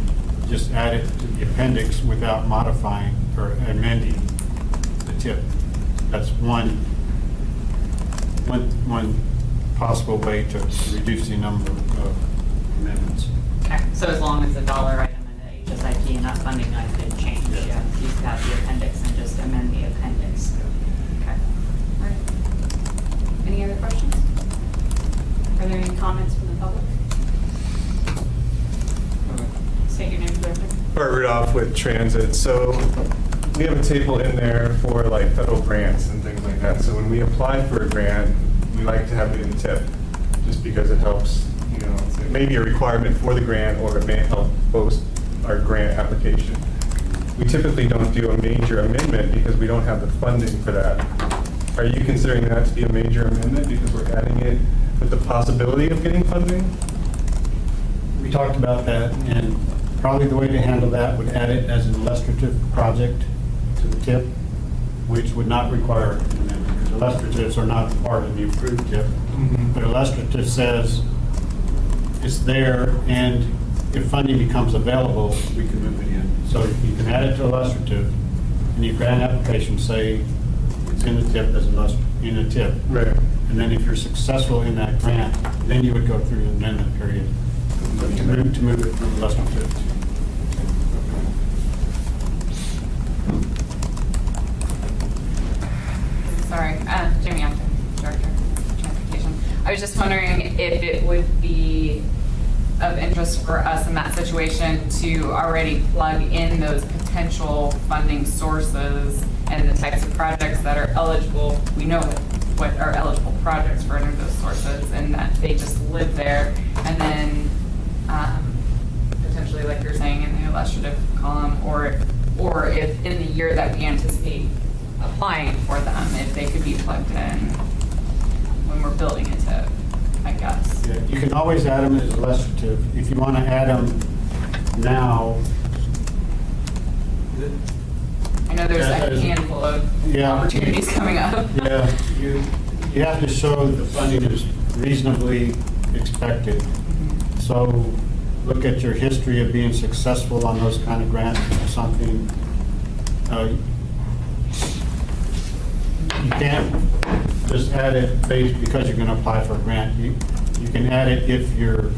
just add it to the appendix without modifying or amending the TIP. That's one possible way to reduce the number of amendments. Okay, so as long as the dollar item and the HSIP and that funding item didn't change, yeah, you could have the appendix and just amend the appendix. Okay, all right. Any other questions? Are there any comments from the public? State your name for the record. Bart Rudolph with Transit. So we have a table in there for like federal grants and things like that. So when we apply for a grant, we like to have it in the TIP, just because it helps, you know, it may be a requirement for the grant or it may help boost our grant application. We typically don't do a major amendment because we don't have the funding for that. Are you considering that to be a major amendment because we're adding it with the possibility of getting funding? We talked about that, and probably the way to handle that would add it as an illustrative project to the TIP, which would not require an amendment, because illustratives are not part of the approved TIP. But illustrative says it's there, and if funding becomes available, we can move it in. So you can add it to illustrative, and your grant application say it's in the TIP as in a TIP. Right. And then if you're successful in that grant, then you would go through the amendment period to move it from illustrative to. Sorry, Jamie Alton, Director of Transportation. I was just wondering if it would be of interest just for us in that situation to already plug in those potential funding sources and the types of projects that are eligible. We know what are eligible projects for any of those sources, and that they just live there, and then potentially, like you're saying, in the illustrative column, or if in the year that we anticipate applying for them, if they could be plugged in when we're building it to, I guess. Yeah, you can always add them as illustrative. If you want to add them now, I know there's Yeah, a handful of Yeah. opportunities coming up. yeah, you have to show the funding is reasonably expected. So look at your history of being successful on those kind of grants or something. You can't just add it based because you're going to apply for a grant. You can add it if you're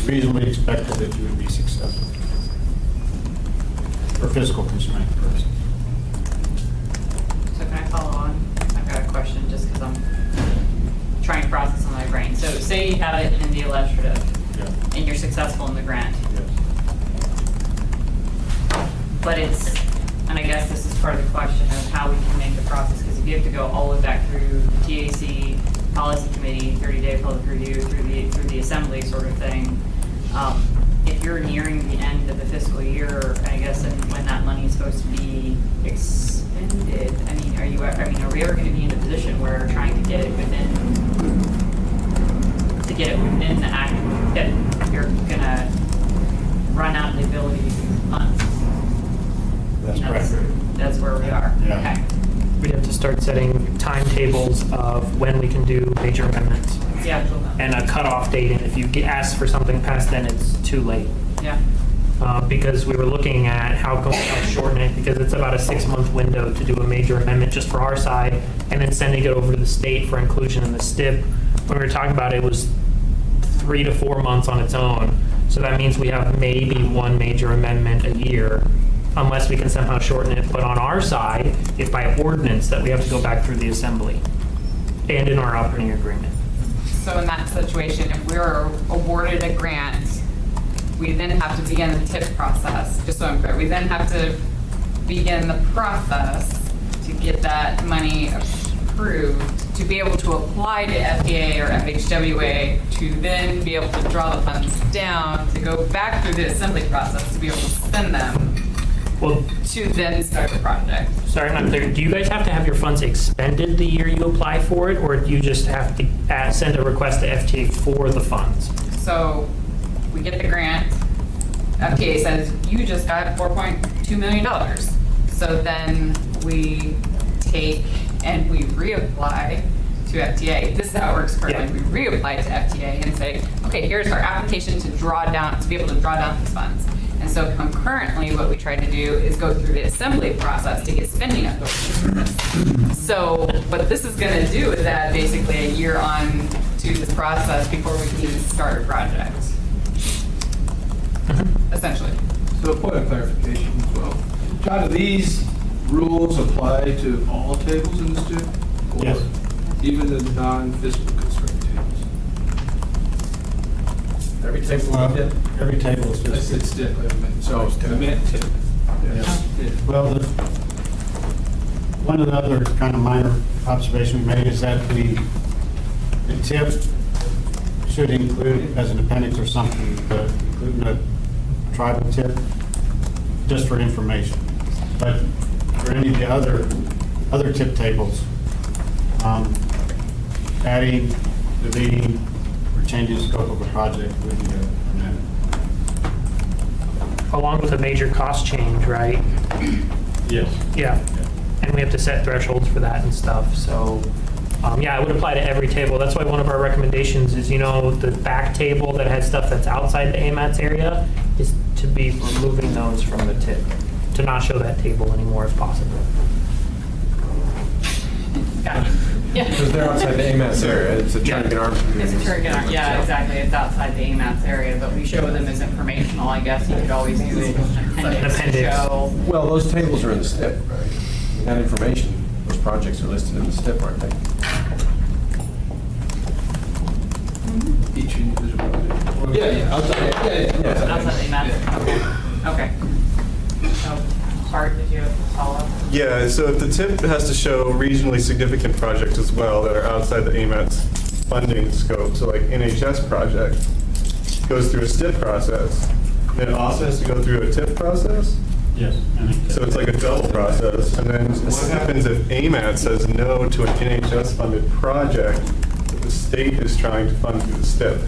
reasonably expected that you would be successful for fiscal constraint purposes. So can I follow on? I've got a question just because I'm trying to process on my brain. So say you have it in the illustrative Yeah. and you're successful in the grant, Yes. but it's, and I guess this is part of the question of how we can make the process, because if you have to go all the way back through the TAC, policy committee, 30-day public review, through the assembly sort of thing, if you're nearing the end of the fiscal year, I guess, and when that money is supposed to be expended, I mean, are we ever going to be in a position where we're trying to get it within the act, that you're going to run out of the ability to use funds? That's correct. That's where we are. Yeah. Okay. We'd have to start setting timetables of when we can do major amendments It's the actual number. and a cutoff date, and if you get asked for something past then, it's too late. Yeah. Because we were looking at how can we shorten it, because it's about a 6-month window to do a major amendment just for our side, and then sending it over to the state for inclusion in the STIP. When we were talking about it, it was 3 to 4 months on its own. So that means we have maybe one major amendment a year, unless we can somehow shorten it. But on our side, if by ordinance that we have to go back through the assembly and in our operating agreement. So in that situation, if we're awarded a grant, we then have to begin the TIP process, just so I'm clear. We then have to begin the process to get that money approved, to be able to apply to FDA or FHWA, to then be able to draw the funds down, to go back through the assembly process, to be able to spend them, Well, to then start the project. sorry, I'm not clear. Do you guys have to have your funds expended the year you apply for it, or do you just have to send a request to FTA for the funds? So we get the grant, FDA says, you just got $4.2 million. So then we take and we reapply to FTA. This is how it works currently. Yeah. We reapply to FTA and say, okay, here's our application to draw down, to be able to draw down these funds. And so concurrently, what we try to do is go through the assembly process to get spending authority. So what this is going to do is add basically a year on to this process before we can even start a project. Essentially. So a point of clarification as well. John, do these rules apply to all tables in the STIP? Or Yes. even the non-fiscal constraint tables? Every table Well, we did. every table is I just. said STIP, I meant, so I meant TIP. Yeah. Yeah. Well, one of the other kind of minor observations we made is that the TIP should include, as an appendix or something, including a tribal TIP, just for information. But for any of the other TIP tables, adding, deleting, or changing the scope of a project would be an amendment. Along with a major cost change, right? Yes. Yeah. And we have to set thresholds for that and stuff, so, yeah, it would apply to every table. That's why one of our recommendations is, the back table that has stuff that's outside the AMATS area is to be removing those from the tip, to not show that table anymore if possible. Got it. Yeah. Because they're outside the AMATS area, it's a Turkic Arms. It's a Turkic, yeah, exactly. It's outside the AMATS area, but we show them as informational, I guess. You could always do an appendix to appendix. show. Well, those tables are in the STIP, right? That information, those projects are listed in the STIP, aren't they? Each individual project. Yeah, outside Outside the AMATS? Okay. So, Bart, did you have a follow-up? Yeah, so if the TIP has to show regionally significant projects as well that are outside the AMATS funding scope, so like NHS project goes through a STIP process, then it also has to go through a TIP process? Yes. So it's like a double process. And then what happens if AMAT says no to an NHS-funded project that the state is trying to fund through the STIP?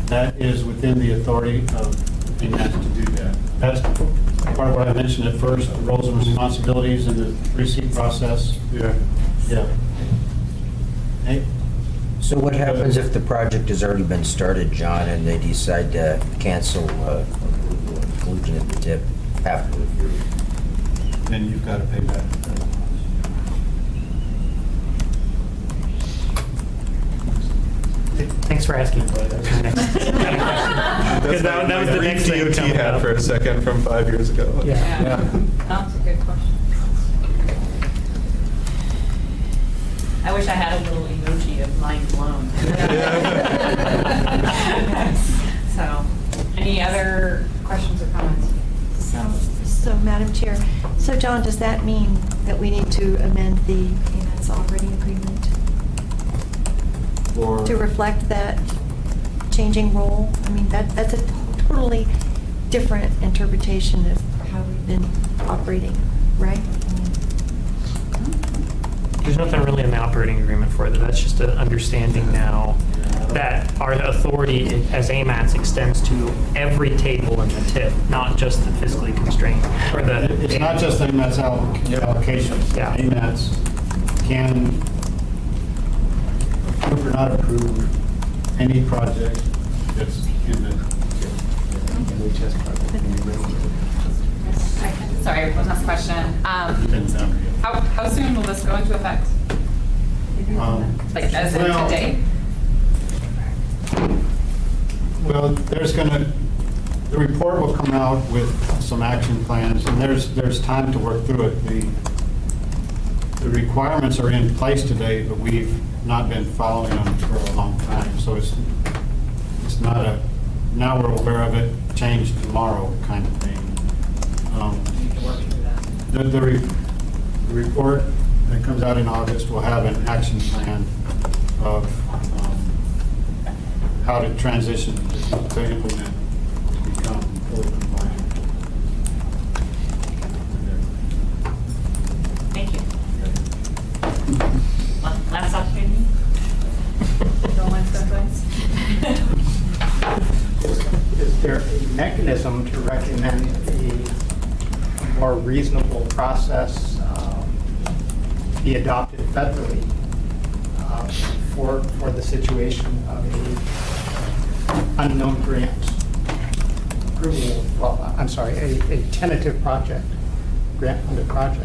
That is within the authority of AMATS to do that. That's part of what I mentioned at first, the roles and responsibilities in the 3C process. Yeah. Yeah. Hey, So what happens if the project has already been started, John, and they decide to cancel inclusion of the TIP after review? then you've got to pay back. Thanks for asking. Because That's that was the my next thing DOT coming had up. for a second from 5 years ago. Yeah. That's a good question. I wish I had a little emoji of mind blown. So, any other questions or comments? So, Madam Chair, so John, does that mean that we need to amend the AMATS already agreement Or to reflect that changing role? I mean, that's a totally different interpretation of how we've been operating, right? I mean, There's nothing really in the operating agreement for that. That's just an understanding now that our authority as AMATS extends to every table in the TIP, not just the fiscally constrained. Or the. it's not just AMATS allocation. Yeah. AMATS can approve or not approve any project that's in the NHS project can be removed. Sorry, one last question. How soon will this go into effect? Like, as in Well- today? Well, the report will come out with some action plans, and there's time to work through it. The requirements are in place today, but we've not been following them for a long time, so it's not a, now we're aware of it, change tomorrow kind of thing. The report that comes out in August will have an action plan of how to transition to implement, to become fully compliant. Thank you. Last opportunity? Don't want to Is there a mechanism to recommend a more reasonable process be adopted federally for the situation of a unknown grant approval? Well, I'm sorry, a tentative project, grant-funded project.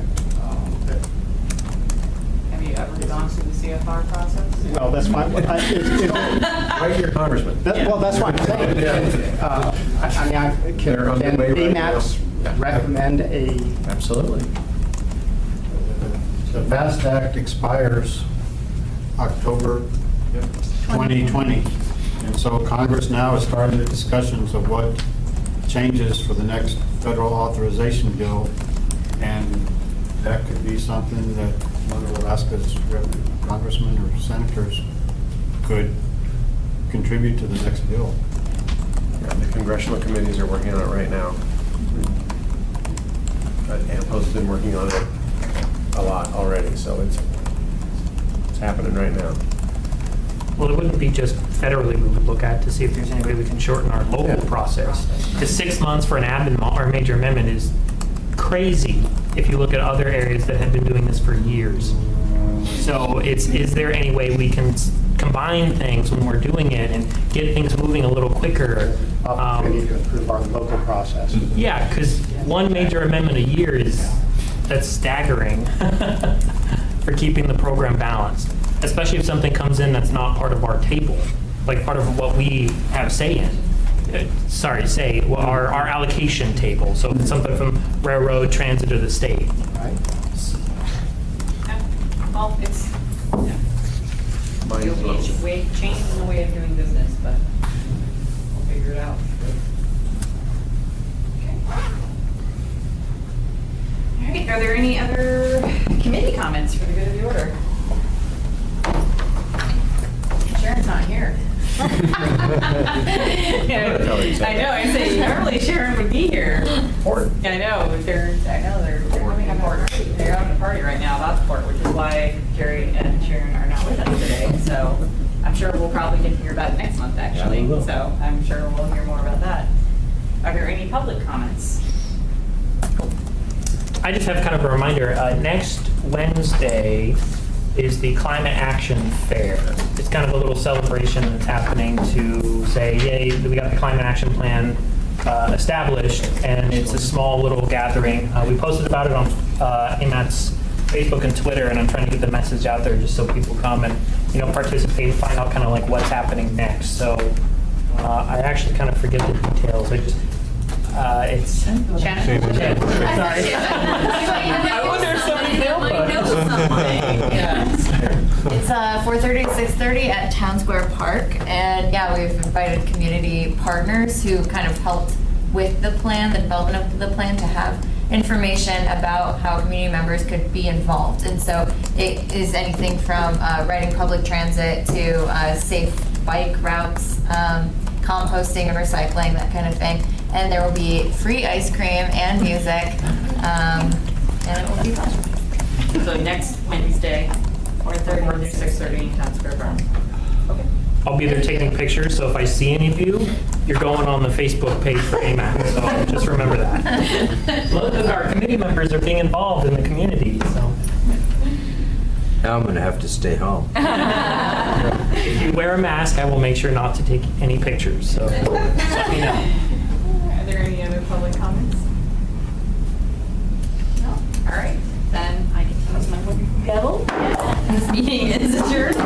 Have you ever gone through the CFR process? Well, that's my, Right here, Congressman. well, that's what I'm saying. They're Can underway right now. AMATS recommend a Absolutely. The FAST Act expires October 2020. And so Congress now is starting the discussions of what changes for the next federal authorization bill. And that could be something that one of Alaska's congressmen or senators could contribute to the next bill. Yeah, the congressional committees are working on it right now. AMPO's been working on it a lot already, so it's happening right now. Well, it wouldn't be just federally we would look at to see if there's any way we can shorten our local process. Because 6 months for an or major amendment is crazy if you look at other areas that have been doing this for years. So is there any way we can combine things when we're doing it and get things moving a little quicker? opportunity to improve our local process. Yeah, because one major amendment a year that's staggering for keeping the program balanced, especially if something comes in that's not part of our table, like part of what we have say in. Our allocation table. So if it's something from railroad, transit, or the state. Right? Well, it's, Mind you'll blown. be changing the way of doing business. but we'll figure it out. Okay. All right, are there any other committee comments for the good of the order? Sharon's not here. I know, I say normally Sharon would be here. I know, but they're having a party. They're having a party right now about the port, which is why Jerry and Sharon are not with us today. So I'm sure we'll probably get to hear about it next month, actually. Yeah, we will. So I'm sure we'll hear more about that. Are there any public comments? I just have kind of a reminder, next Wednesday is the Climate Action Fair. It's kind of a little celebration that's happening to say, yay, we got the Climate Action Plan established, and it's a small little gathering. We posted about it on AMATS Facebook and Twitter, and I'm trying to get the message out there just so people come and, you know, participate, find out kind of like what's happening next. So I actually kind of forget the details. It's Shannon? Sorry. I wonder if somebody It's 4:30 to 6:30 at Town Square Park, and yeah, we've invited community partners who kind of helped with the plan, the development of the plan, to have information about how community members could be involved. And so it is anything from riding public transit to safe bike routes, composting and recycling, that kind of thing. And there will be free ice cream and music, and it will be fun. So next Wednesday, 4:30 to 6:30 in Town Square Park. Okay. I'll be there taking pictures, so if I see any of you, you're going on the Facebook page for AMAT, so just remember that. Look, our committee members are being involved in the community, so. Now I'm going to have to stay home. If you wear a mask, I will make sure not to take any pictures, so just let me know. Are there any other public comments? No? All right, then I can use my wooden gavel. This meeting is adjourned.